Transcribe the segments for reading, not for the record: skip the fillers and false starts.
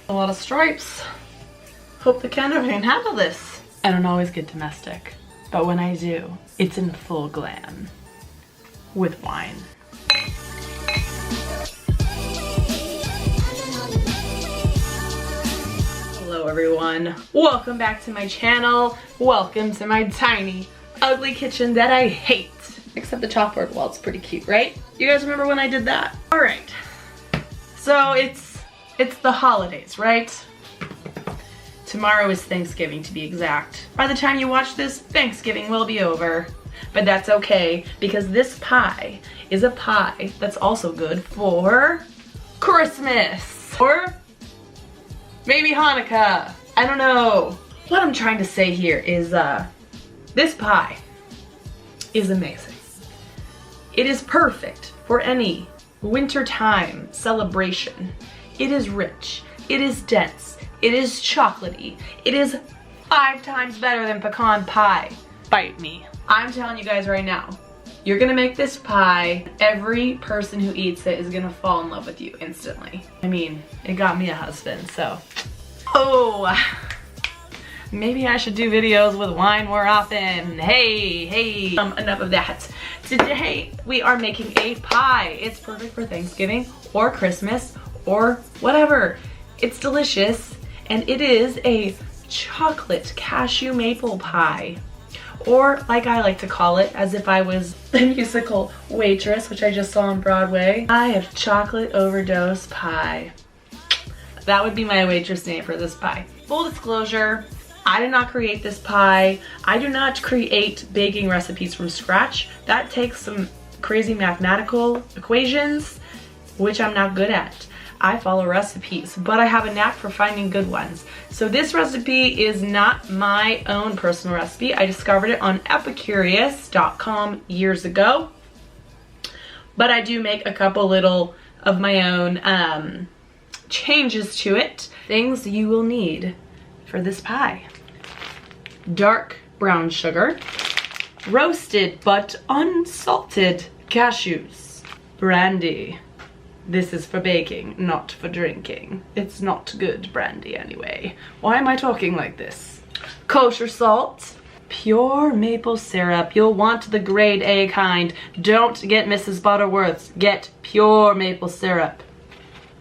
A lot of stripes. Hope the camera can handle this. I don't always get domestic, but when I do, it's in full glam with wine. Hello everyone, welcome back to my channel. Welcome to my tiny, ugly kitchen that I hate. Except the chalkboard wall, it's pretty cute, right? You guys remember when I did that? All right, so it's the holidays, right? Tomorrow is Thanksgiving, to be exact. By the time you watch this, Thanksgiving will be over. But that's okay, because this pie is a pie that's also good for Christmas. Or maybe Hanukkah. I don't know. What I'm trying to say here is this pie is amazing. It is perfect for any wintertime celebration. It is rich. It is dense. It is chocolatey. It is 5 times better than pecan pie. Bite me. I'm telling you guys right now, you're gonna make this pie, every person who eats it is gonna fall in love with you instantly. I mean, it got me a husband, so. Oh, maybe I should do videos with wine more often. Hey, enough of that. Today, we are making a pie. It's perfect for Thanksgiving or Christmas or whatever. It's delicious. And it is a chocolate cashew maple pie. Or like I like to call it, as if I was the musical Waitress, which I just saw on Broadway. I have chocolate overdose pie. That would be my waitress name for this pie. Full disclosure, I did not create this pie. I do not create baking recipes from scratch. That takes some crazy mathematical equations, which I'm not good at. I follow recipes, but I have a knack for finding good ones. So this recipe is not my own personal recipe. I discovered it on epicurious.com years ago. But I do make a couple little of my own changes to it. Things you will need for this pie. Dark brown sugar, roasted but unsalted cashews, brandy. This is for baking, not for drinking. It's not good brandy anyway. Why am I talking like this? Kosher salt, pure maple syrup. You'll want the grade A kind. Don't get Mrs. Butterworth's. Get pure maple syrup.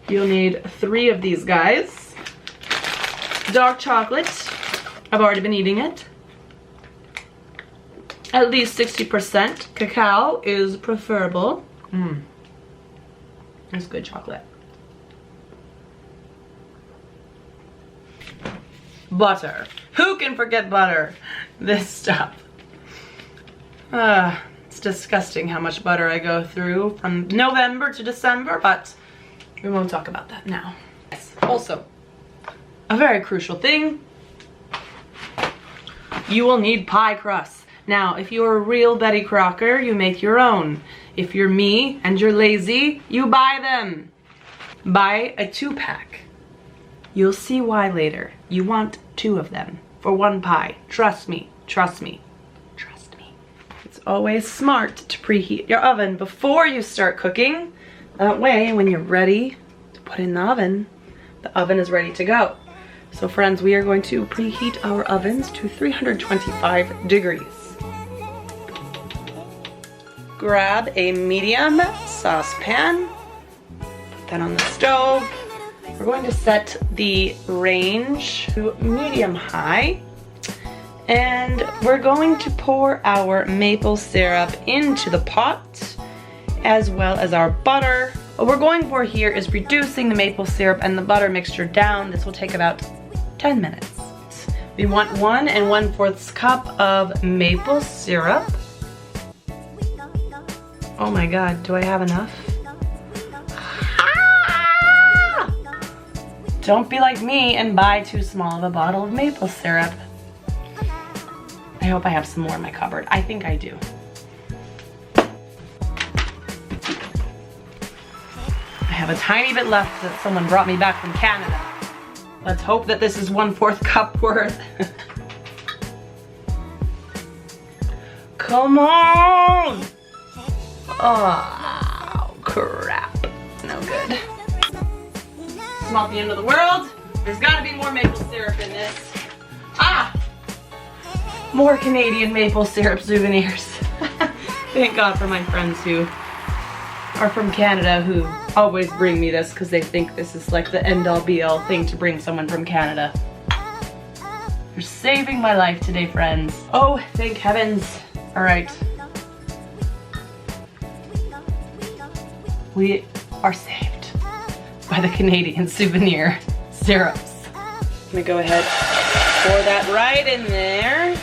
You'll need 3 of these guys. Dark chocolate. I've already been eating it. At least 60%. Cacao is preferable. It's good chocolate. Butter. Who can forget butter? This stuff. It's disgusting how much butter I go through from November to December, but we won't talk about that now. Yes. Also, a very crucial thing, you will need pie crust. Now, if you're a real Betty Crocker, you make your own. If you're me and you're lazy, you buy them. Buy a 2-pack. You'll see why later. You want 2 of them for 1 pie. Trust me, trust me, trust me. It's always smart to preheat your oven before you start cooking. That way, when you're ready to put in the oven is ready to go. So friends, we are going to preheat our ovens to 325 degrees. Grab a medium saucepan, put that on the stove. We're going to set the range to medium-high, and we're going to pour our maple syrup into the pot, as well as our butter. What we're going for here is reducing the maple syrup and the butter mixture down. This will take about 10 minutes. We want 1 1/4 cup of maple syrup. Oh my God, do I have enough? Ah! Don't be like me and buy too small of a bottle of maple syrup. I hope I have some more in my cupboard. I think I do. I have a tiny bit left that someone brought me back from Canada. Let's hope that this is 1/4 cup worth. Come on! Oh, crap. No good. It's not the end of the world. There's gotta be more maple syrup in this. Ah! More Canadian maple syrup souvenirs. Thank God for my friends who are from Canada who always bring me this because they think this is like the end-all be-all thing to bring someone from Canada. You're saving my life today, friends. Oh, thank heavens. All right. We are saved by the Canadian souvenir syrups. I'm gonna go ahead, pour that right in there.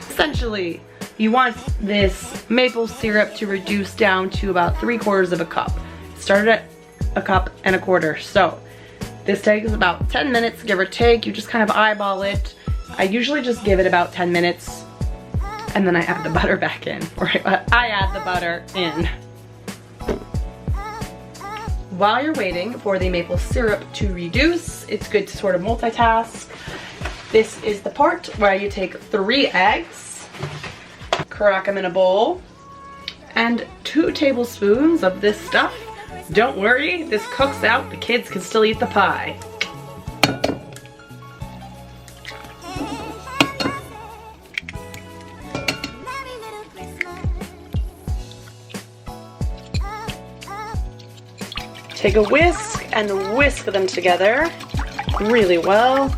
Essentially, you want this maple syrup to reduce down to about 3/4 of a cup. Start at 1 1/4 cups. So this takes about 10 minutes, give or take. You just kind of eyeball it. I usually just give it about 10 minutes and then I add the butter back in. Or I add the butter in. While you're waiting for the maple syrup to reduce, it's good to sort of multitask. This is the part where you take 3 eggs, crack them in a bowl, and 2 tablespoons of this stuff. Don't worry, this cooks out. The kids can still eat the pie. Take a whisk and whisk them together really well.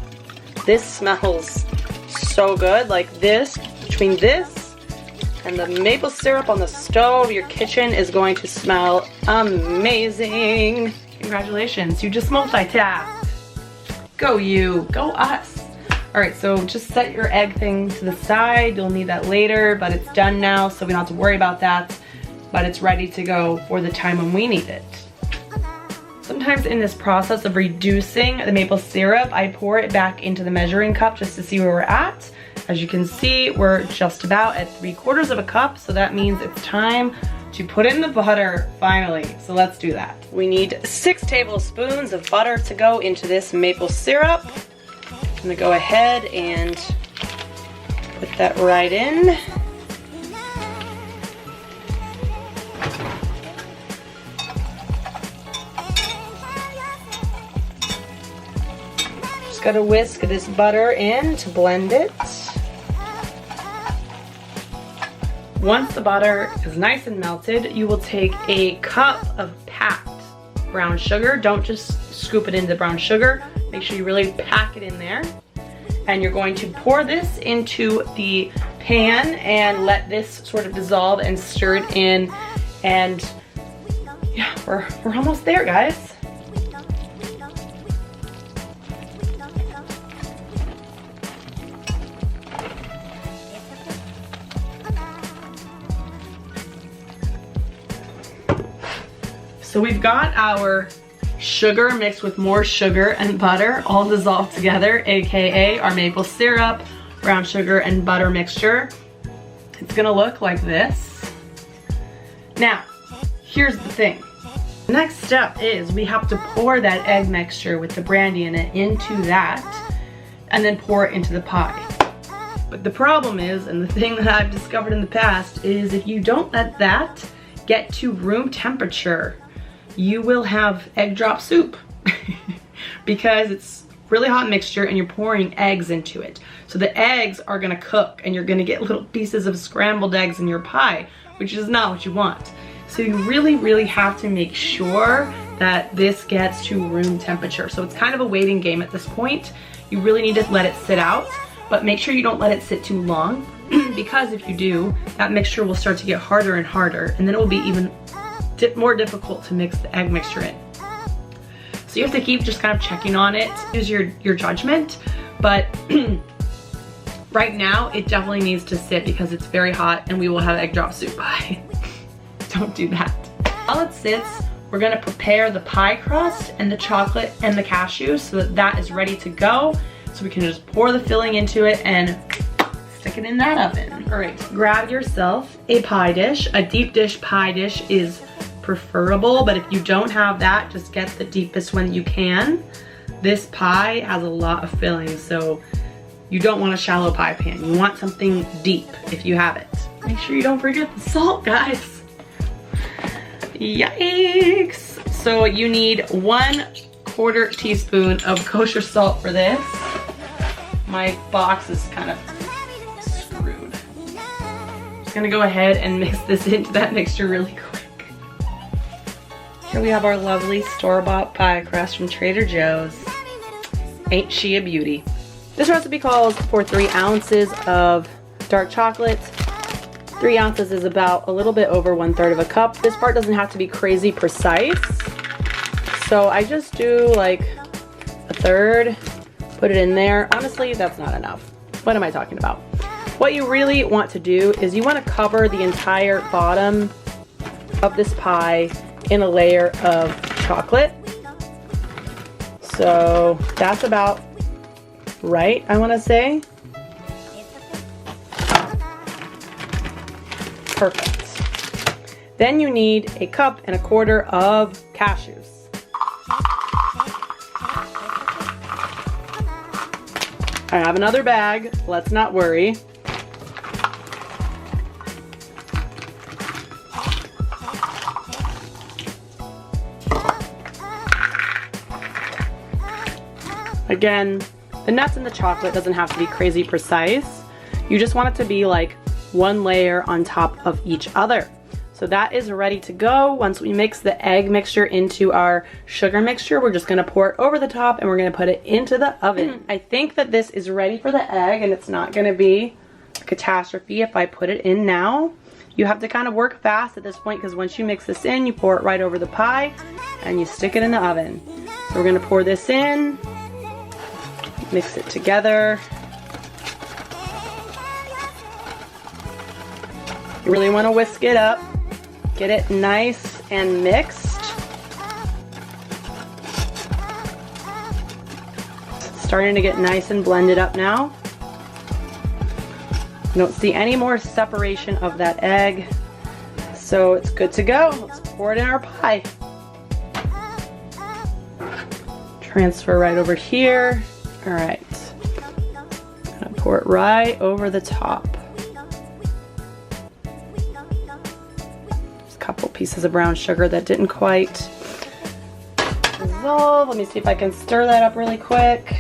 This smells so good. Like this, between this and the maple syrup on the stove, your kitchen is going to smell amazing. Congratulations, you just multitasked. Go you, go us. All right, so just set your egg thing to the side. You'll need that later, but it's done now, so we don't have to worry about that. But it's ready to go for the time when we need it. Sometimes in this process of reducing the maple syrup, I pour it back into the measuring cup just to see where we're at. As you can see, we're just about at 3/4 of a cup, so that means it's time to put in the butter finally. So let's do that. We need 6 tablespoons of butter to go into this maple syrup. I'm gonna go ahead and put that right in. Just gotta whisk this butter in to blend it. Once the butter is nice and melted, you will take a cup of packed brown sugar. Don't just scoop it into brown sugar. Make sure you really pack it in there. And you're going to pour this into the pan and let this sort of dissolve and stir it in. And yeah, we're almost there, guys. So we've got our sugar mixed with more sugar and butter all dissolved together, aka our maple syrup, brown sugar, and butter mixture. It's gonna look like this. Now, here's the thing. The next step is we have to pour that egg mixture with the brandy in it into that, and then pour it into the pie. But the problem is, and the thing that I've discovered in the past, is if you don't let that get to room temperature, you will have egg drop soup because it's really hot mixture and you're pouring eggs into it. So the eggs are gonna cook and you're gonna get little pieces of scrambled eggs in your pie, which is not what you want. So you really have to make sure that this gets to room temperature. So it's kind of a waiting game at this point. You really need to let it sit out, but make sure you don't let it sit too long because if you do, that mixture will start to get harder and harder, and then it will be even more difficult to mix the egg mixture in. So you have to keep just kind of checking on it. Use your judgment, but right now it definitely needs to sit because it's very hot and we will have egg drop soup pie. Don't do that. While it sits, we're gonna prepare the pie crust and the chocolate and the cashews so that that is ready to go. So we can just pour the filling into it and stick it in that oven. All right, grab yourself a pie dish. A deep dish pie dish is preferable, but if you don't have that, just get the deepest one you can. this pie has a lot of filling, so you don't want a shallow pie pan. You want something deep if you have it. Make sure you don't forget the salt, guys. Yikes. So you need 1/4 teaspoon of kosher salt for this. My box is kind of screwed. Just gonna go ahead and mix this into that mixture really quick. Here we have our lovely store-bought pie crust from Trader Joe's. Ain't she a beauty? This recipe calls for 3 ounces of dark chocolate. 3 ounces is about a little bit over 1/3 of a cup. This part doesn't have to be crazy precise. So I just do like 1/3, put it in there. Honestly, that's not enough. What am I talking about? What you really want to do is you want to cover the entire bottom of this pie in a layer of chocolate. So that's about right, I want to say. Perfect. Then you need 1 1/4 cups of cashews. I have another bag, let's not worry. Again, the nuts and the chocolate doesn't have to be crazy precise. You just want it to be like 1 layer on top of each other. So that is ready to go. Once we mix the egg mixture into our sugar mixture, we're just gonna pour it over the top and we're gonna put it into the oven. I think that this is ready for the egg and it's not gonna be a catastrophe if I put it in now. You have to kind of work fast at this point because once you mix this in, you pour it right over the pie and you stick it in the oven. So we're gonna pour this in, mix it together. You really wanna whisk it up. Get it nice and mixed. It's starting to get nice and blended up now. You don't see any more separation of that egg. So it's good to go. Let's pour it in our pie. Transfer right over here. All right. I'm gonna pour it right over the top. Couple pieces of brown sugar that didn't quite dissolve. Let me see if I can stir that up really quick.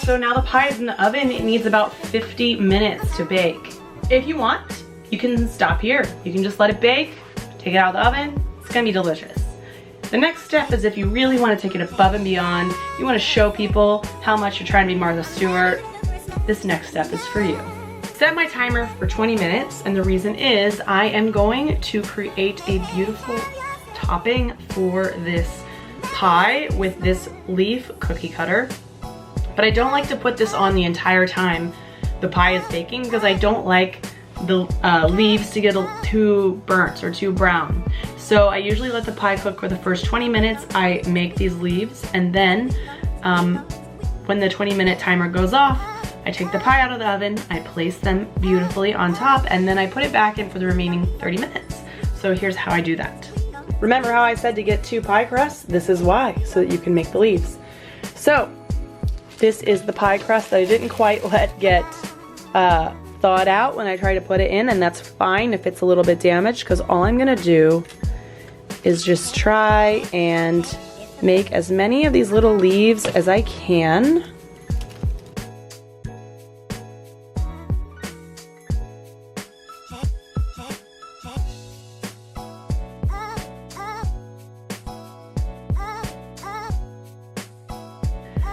So now the pie is in the oven. It needs about 50 minutes to bake. If you want, you can stop here. You can just let it bake, take it out of the oven. It's gonna be delicious. The next step is if you really want to take it above and beyond, you want to show people how much you're trying to be Martha Stewart, this next step is for you. Set my timer for 20 minutes, and the reason is I am going to create a beautiful topping for this pie with this leaf cookie cutter. But I don't like to put this on the entire time the pie is baking because I don't like the leaves to get too burnt or too brown. So I usually let the pie cook for the first 20 minutes. I make these leaves, and then when the 20-minute timer goes off, I take the pie out of the oven, I place them beautifully on top, and then I put it back in for the remaining 30 minutes. So here's how I do that. Remember how I said to get 2 pie crusts? This is why, so that you can make the leaves. So this is the pie crust that I didn't quite let get thawed out when I tried to put it in, and that's fine if it's a little bit damaged, because all I'm gonna do is just try and make as many of these little leaves as I can.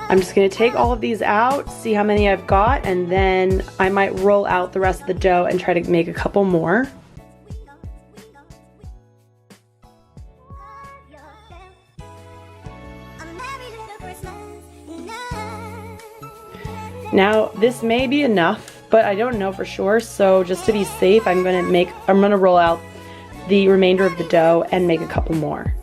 I'm just gonna take all of these out, see how many I've got, and then I might roll out the rest of the dough and try to make a couple more. Now, this may be enough, but I don't know for sure, so just to be safe, I'm gonna roll out the remainder of the dough and make a couple more.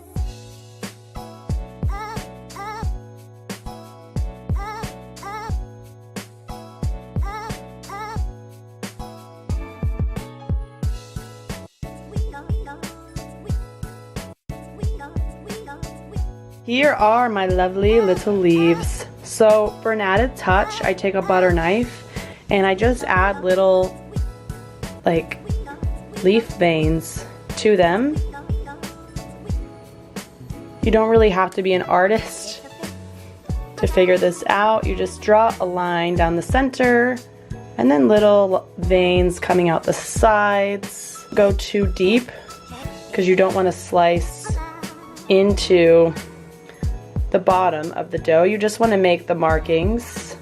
Here are my lovely little leaves. So for an added touch, I take a butter knife and I just add little like leaf veins to them. You don't really have to be an artist to figure this out. You just draw a line down the center and then little veins coming out the sides. Go too deep because you don't want to slice into the bottom of the dough. You just want to make the markings.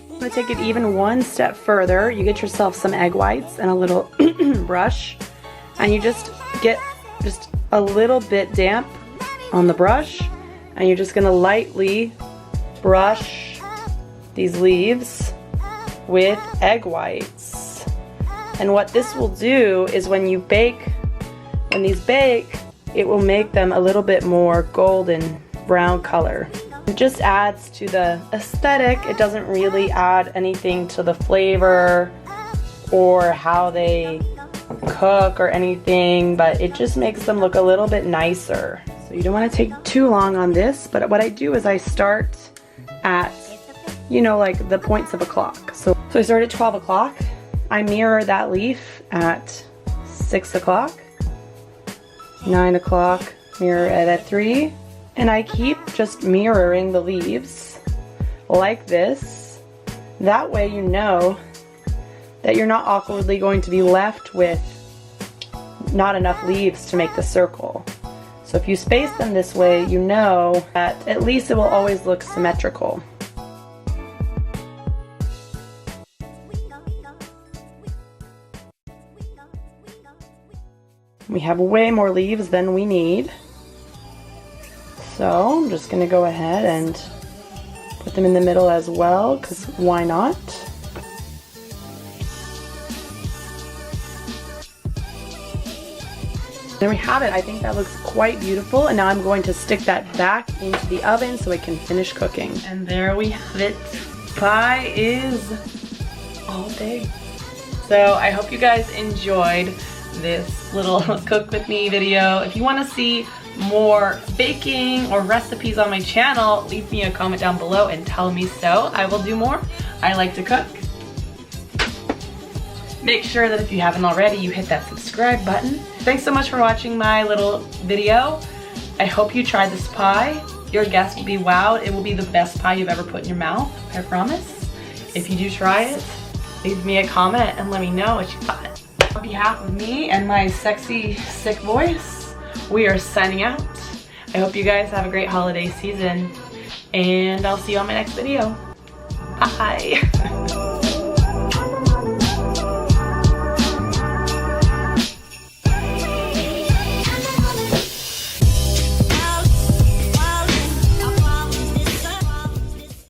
I'm going to take it even one step further. You get yourself some egg whites and a little brush, and you just get just a little bit damp on the brush, and you're just going to lightly brush these leaves with egg whites. And what this will do is when these bake, it will make them a little bit more golden brown color. It just adds to the aesthetic. It doesn't really add anything to the flavor or how they cook or anything, but it just makes them look a little bit nicer. So you don't want to take too long on this, but what I do is I start at, you know, like the points of a clock. So I start at 12 o'clock. I mirror that leaf at 6 o'clock, 9 o'clock, mirror it at 3, and I keep just mirroring the leaves like this. That way you know that you're not awkwardly going to be left with not enough leaves to make the circle. So if you space them this way, you know that at least it will always look symmetrical. We have way more leaves than we need. So I'm just gonna go ahead and put them in the middle as well, because why not? There we have it. I think that looks quite beautiful, and now I'm going to stick that back into the oven so it can finish cooking. And there we have it. Pie is all day. So I hope you guys enjoyed this little cook with me video. If you want to see more baking or recipes on my channel, leave me a comment down below and tell me so. I will do more. I like to cook. Make sure that if you haven't already, you hit that subscribe button. Thanks so much for watching my little video. I hope you try this pie. Your guess will be wowed. It will be the best pie you've ever put in your mouth, I promise. If you do try it, leave me a comment and let me know what you thought. On behalf of me and my sexy, sick voice, we are signing out. I hope you guys have a great holiday season, and I'll see you on my next video. Bye.